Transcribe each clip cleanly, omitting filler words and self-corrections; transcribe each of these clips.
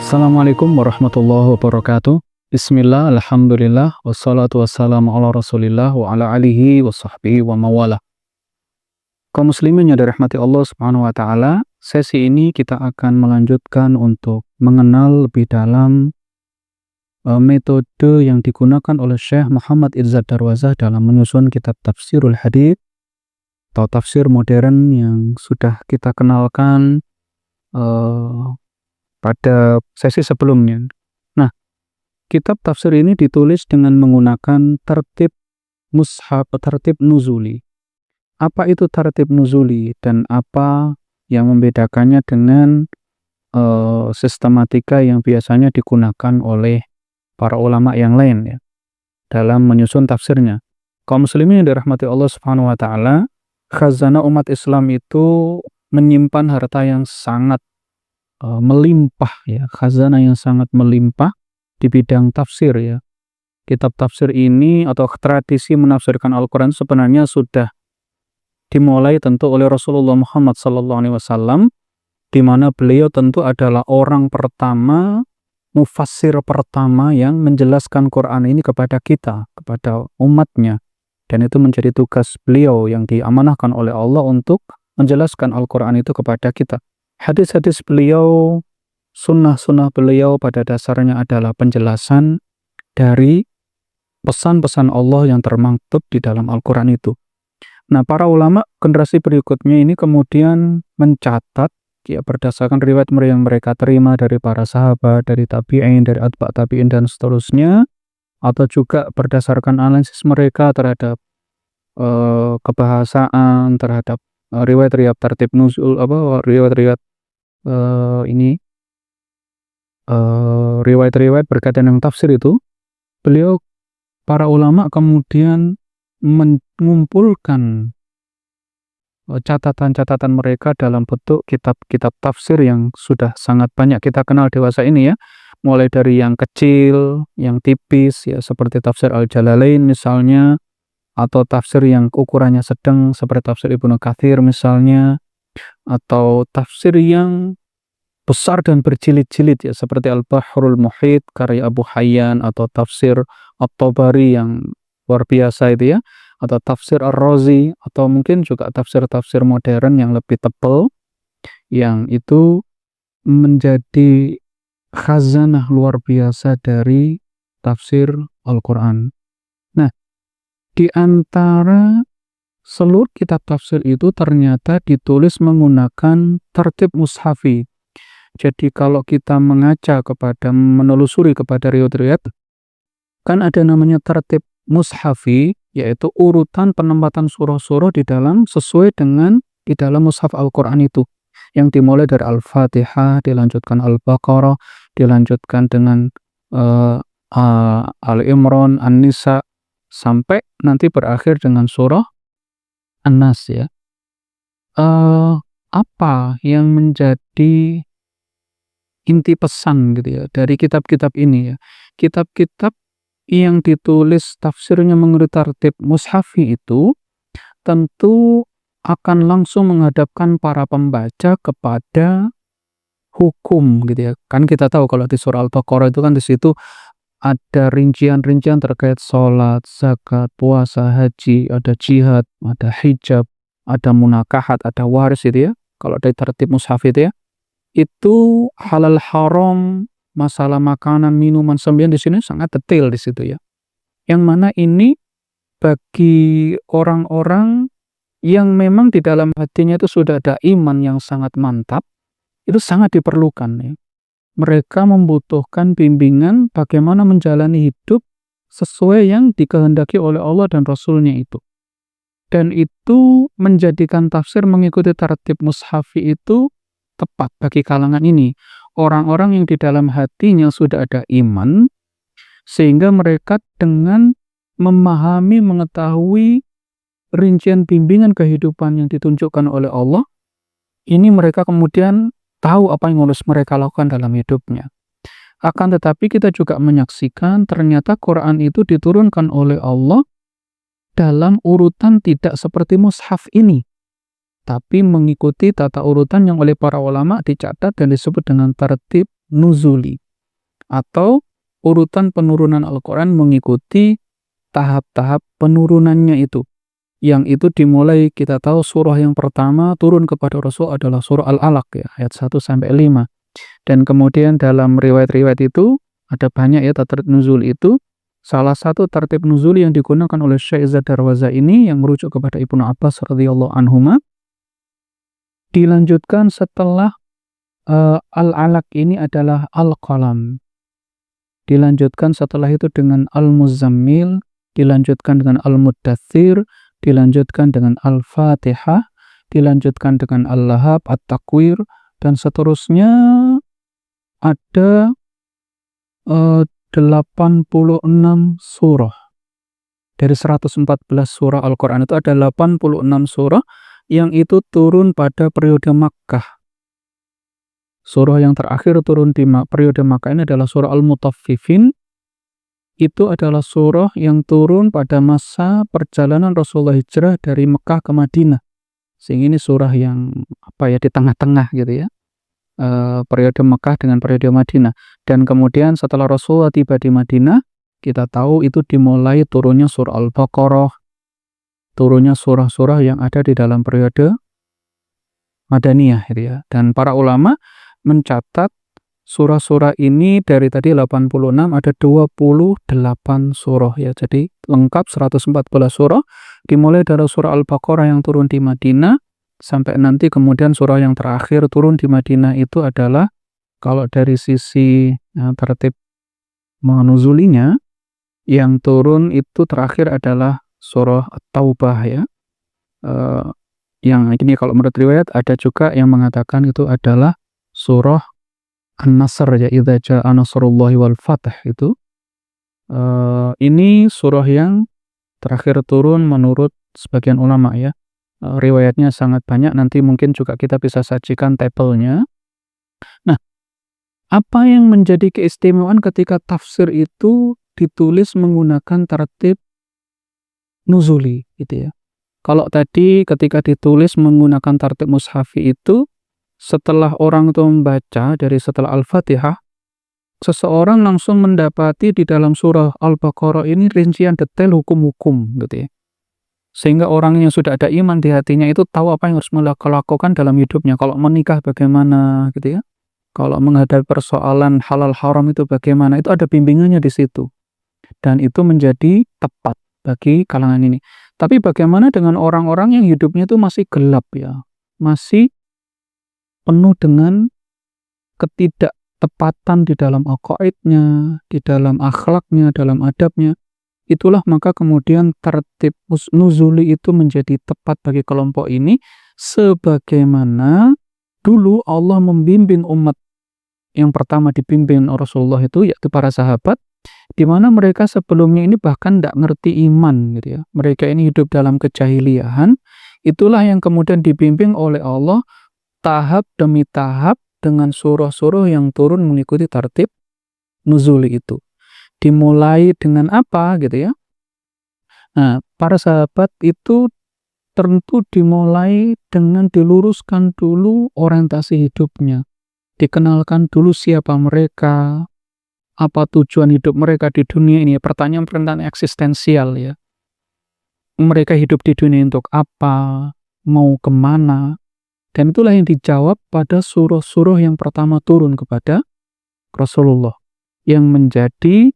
Assalamualaikum warahmatullahi wabarakatuh. Bismillah, alhamdulillah, wassalatu wassalamu ala rasulillah wa ala alihi wa sahbihi wa mawala. Kaum muslimin yang dirahmati Allah subhanahu wa ta'ala, sesi ini kita akan melanjutkan untuk mengenal lebih dalam metode yang digunakan oleh Syekh Muhammad Izzad Darwazah dalam menyusun kitab Tafsirul Hadits atau tafsir modern yang sudah kita kenalkan pada sesi sebelumnya. Nah, kitab tafsir ini ditulis dengan menggunakan tertib mushaf, tertib nuzuli. Apa itu tertib nuzuli dan apa yang membedakannya dengan sistematika yang biasanya digunakan oleh para ulama yang lain ya dalam menyusun tafsirnya. Kaum muslimin yang dirahmati Allah Subhanahu wa taala, khazanah umat Islam itu menyimpan harta yang sangat melimpah ya, khazanah yang sangat melimpah di bidang tafsir ya. Kitab tafsir ini atau tradisi menafsirkan Al-Quran sebenarnya sudah dimulai tentu oleh Rasulullah Muhammad SAW, di mana beliau tentu adalah orang pertama, mufassir pertama yang menjelaskan Quran ini kepada kita, kepada umatnya. Dan itu menjadi tugas beliau yang diamanahkan oleh Allah untuk menjelaskan Al-Quran itu kepada kita. Hadis-hadis beliau, sunnah-sunnah beliau pada dasarnya adalah penjelasan dari pesan-pesan Allah yang termaktub di dalam Al-Quran itu. Nah, para ulama generasi berikutnya ini kemudian mencatat ya berdasarkan riwayat yang mereka terima dari para sahabat, dari tabi'in, dari atba' tabi'in dan seterusnya, atau juga berdasarkan analisis mereka terhadap kebahasaan, terhadap riwayat-riwayat tertib nuzul, riwayat-riwayat riwayat-riwayat berkaitan dengan tafsir itu, beliau para ulama kemudian mengumpulkan catatan-catatan mereka dalam bentuk kitab-kitab tafsir yang sudah sangat banyak kita kenal dewasa ini ya, mulai dari yang kecil, yang tipis ya seperti tafsir Al-Jalalain misalnya, atau tafsir yang ukurannya sedang seperti tafsir Ibnu Katsir misalnya, atau tafsir yang besar dan berjilid-jilid ya seperti Al-Bahrul Muhit karya Abu Hayyan, atau tafsir At-Tabari yang luar biasa itu ya, atau tafsir Ar-Razi, atau mungkin juga tafsir-tafsir modern yang lebih tebal yang itu menjadi khazanah luar biasa dari tafsir Al-Quran. Nah, di antara seluruh kitab tafsir itu ternyata ditulis menggunakan tertib mushafi. Jadi kalau kita menelusuri kepada riwayat-riwayat, kan ada namanya tertib mushafi, yaitu urutan penempatan surah-surah di dalam sesuai dengan di dalam mushaf Al-Quran itu. Yang dimulai dari Al-Fatihah, dilanjutkan Al-Baqarah, dilanjutkan dengan Al-Imran, An-Nisa, sampai nanti berakhir dengan surah An-Nas ya. Apa yang menjadi inti pesan gitu ya dari kitab-kitab ini ya? Kitab-kitab yang ditulis tafsirnya menurut tertib mushafi itu tentu akan langsung menghadapkan para pembaca kepada hukum gitu ya. Kan kita tahu kalau di surah Al-Baqarah itu kan di situ ada rincian-rincian terkait sholat, zakat, puasa, haji, ada jihad, ada hijab, ada munakahat, ada waris itu ya. Kalau dari tertib mushaf itu ya, itu halal haram, masalah makanan, minuman, sembilan di sini sangat detail di situ ya. Yang mana ini bagi orang-orang yang memang di dalam hatinya itu sudah ada iman yang sangat mantap, itu sangat diperlukan ya. Mereka membutuhkan bimbingan bagaimana menjalani hidup sesuai yang dikehendaki oleh Allah dan Rasul-Nya itu. Dan itu menjadikan tafsir mengikuti tertib mushafi itu tepat bagi kalangan ini. Orang-orang yang di dalam hatinya sudah ada iman, sehingga mereka dengan memahami, mengetahui rincian bimbingan kehidupan yang ditunjukkan oleh Allah, ini mereka kemudian tahu apa yang harus mereka lakukan dalam hidupnya. Akan tetapi kita juga menyaksikan ternyata Quran itu diturunkan oleh Allah dalam urutan tidak seperti mushaf ini, tapi mengikuti tata urutan yang oleh para ulama dicatat dan disebut dengan tertib nuzuli, atau urutan penurunan Al-Quran mengikuti tahap-tahap penurunannya itu. Yang itu dimulai, kita tahu surah yang pertama turun kepada Rasul adalah surah Al-Alaq ya, ayat 1-5. Dan kemudian dalam riwayat-riwayat itu ada banyak ya tertib nuzul itu. Salah satu tertib nuzul yang digunakan oleh Syekh Zadarwaza ini yang merujuk kepada Ibnu Abbas radhiyallahu anhuma, dilanjutkan setelah Al-Alaq ini adalah Al-Qalam. Dilanjutkan setelah itu dengan Al-Muzammil, dilanjutkan dengan Al-Muddathir, dilanjutkan dengan Al-Fatihah, dilanjutkan dengan Al-Lahab, At-Takwir, dan seterusnya. Ada 86 surah. Dari 114 surah Al-Quran itu ada 86 surah yang itu turun pada periode Makkah. Surah yang terakhir turun di periode Makkah ini adalah surah Al-Mutaffifin. Itu adalah surah yang turun pada masa perjalanan Rasulullah hijrah dari Mekah ke Madinah. Sehingga ini surah yang di tengah-tengah gitu ya. Periode Mekah dengan periode Madinah. Dan kemudian setelah Rasulullah tiba di Madinah, kita tahu itu dimulai turunnya surah Al-Baqarah, turunnya surah-surah yang ada di dalam periode Madaniyah gitu ya. Dan para ulama mencatat surah-surah ini dari tadi 86 ada 28 surah ya. Jadi lengkap 114 surah, dimulai dari surah Al-Baqarah yang turun di Madinah sampai nanti kemudian surah yang terakhir turun di Madinah itu adalah, kalau dari sisi tertib menuzulinya, yang turun itu terakhir adalah surah At-Taubah ya. Yang ini kalau menurut riwayat ada juga yang mengatakan itu adalah surah An-Nasr ya, idza jaa nasrullahi wal fath itu. Ini surah yang terakhir turun menurut sebagian ulama ya. Riwayatnya sangat banyak, nanti mungkin juga kita bisa sajikan tabelnya. Nah, apa yang menjadi keistimewaan ketika tafsir itu ditulis menggunakan tertib nuzuli gitu ya. Kalau tadi ketika ditulis menggunakan tertib mushafi itu, setelah orang itu membaca dari setelah Al-Fatihah, seseorang langsung mendapati di dalam surah Al-Baqarah ini rincian detail hukum-hukum gitu ya. Sehingga orang yang sudah ada iman di hatinya itu tahu apa yang harus melakukan dalam hidupnya. Kalau menikah bagaimana gitu ya. Kalau menghadapi persoalan halal haram itu bagaimana. Itu ada bimbingannya di situ. Dan itu menjadi tepat bagi kalangan ini. Tapi bagaimana dengan orang-orang yang hidupnya itu masih gelap ya. Masih penuh dengan ketidaktepatan di dalam aqaidnya, di dalam akhlaknya, dalam adabnya. Itulah maka kemudian tertib nuzuli itu menjadi tepat bagi kelompok ini, sebagaimana dulu Allah membimbing umat yang pertama dipimpin Rasulullah itu, yaitu para sahabat, di mana mereka sebelumnya ini bahkan tidak ngerti iman gitu ya. Mereka ini hidup dalam kejahiliahan. Itulah yang kemudian dibimbing oleh Allah tahap demi tahap dengan surah-surah yang turun mengikuti tertib nuzuli itu. Dimulai dengan apa gitu ya. Nah, para sahabat itu tentu dimulai dengan diluruskan dulu orientasi hidupnya. Dikenalkan dulu siapa mereka, apa tujuan hidup mereka di dunia ini. Pertanyaan-pertanyaan eksistensial ya. Mereka hidup di dunia untuk apa, mau kemana. Dan itulah yang dijawab pada surah-surah yang pertama turun kepada Rasulullah. Yang menjadi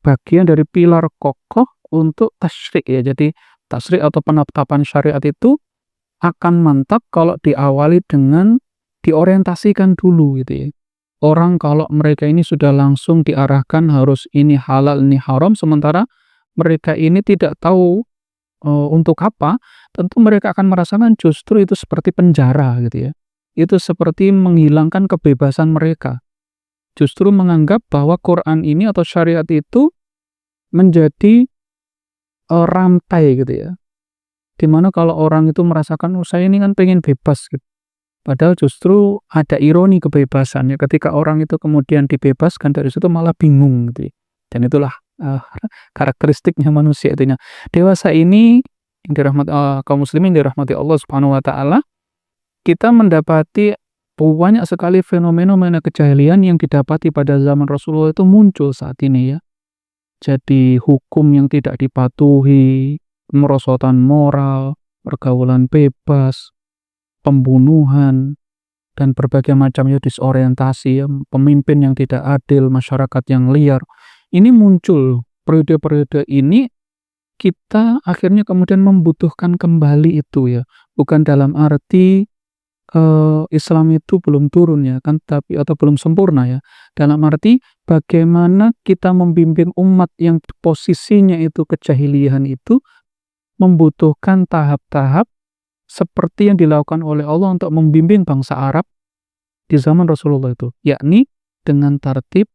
bagian dari pilar kokoh untuk tasyrik ya. Jadi tasyrik atau penetapan syariat itu akan mantap kalau diawali dengan diorientasikan dulu gitu ya. Orang kalau mereka ini sudah langsung diarahkan harus ini halal, ini haram, sementara mereka ini tidak tahu untuk apa, tentu mereka akan merasakan justru itu seperti penjara gitu ya. Itu seperti menghilangkan kebebasan mereka. Justru menganggap bahwa Quran ini atau syariat itu menjadi rantai gitu ya. Dimana kalau orang itu merasakan, saya ini kan pengen bebas gitu. Padahal justru ada ironi kebebasannya. Ketika orang itu kemudian dibebaskan dari situ malah bingung gitu ya. Dan itulah karakteristiknya manusia itu. Dewasa ini yang dirahmati kaum muslimin dirahmati Allah Subhanahu wa taala, kita mendapati banyak sekali fenomena kejahilian yang didapati pada zaman Rasulullah itu muncul saat ini ya. Jadi hukum yang tidak dipatuhi, merosotan moral, pergaulan bebas, pembunuhan, dan berbagai macam ya disorientasi ya, pemimpin yang tidak adil, masyarakat yang liar. Ini muncul periode-periode ini kita akhirnya kemudian membutuhkan kembali itu ya. Bukan dalam arti Islam itu belum turun ya kan, tapi atau belum sempurna ya. Dalam arti bagaimana kita membimbing umat yang posisinya itu kejahilian itu membutuhkan tahap-tahap seperti yang dilakukan oleh Allah untuk membimbing bangsa Arab di zaman Rasulullah itu, yakni dengan tertib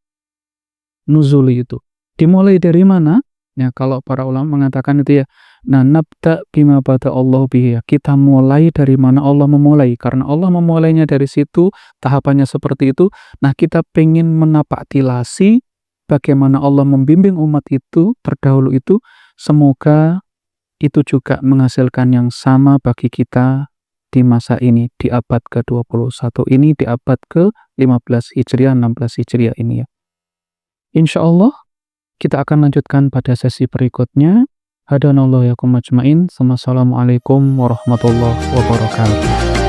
nuzuli itu. Dimulai dari mana? Ya, kalau para ulama mengatakan itu ya, nah nabda bima bada Allah bihi. Kita mulai dari mana Allah memulai. Karena Allah memulainya dari situ, tahapannya seperti itu. Nah, kita pengen menapak tilasi bagaimana Allah membimbing umat itu terdahulu itu. Semoga itu juga menghasilkan yang sama bagi kita di masa ini, di abad ke-21 ini, di abad ke-15 Hijriah, 16 Hijriah ini ya. Insya Allah kita akan lanjutkan pada sesi berikutnya. Hadanallahu yakum ajmain. Wassalamualaikum warahmatullahi wabarakatuh.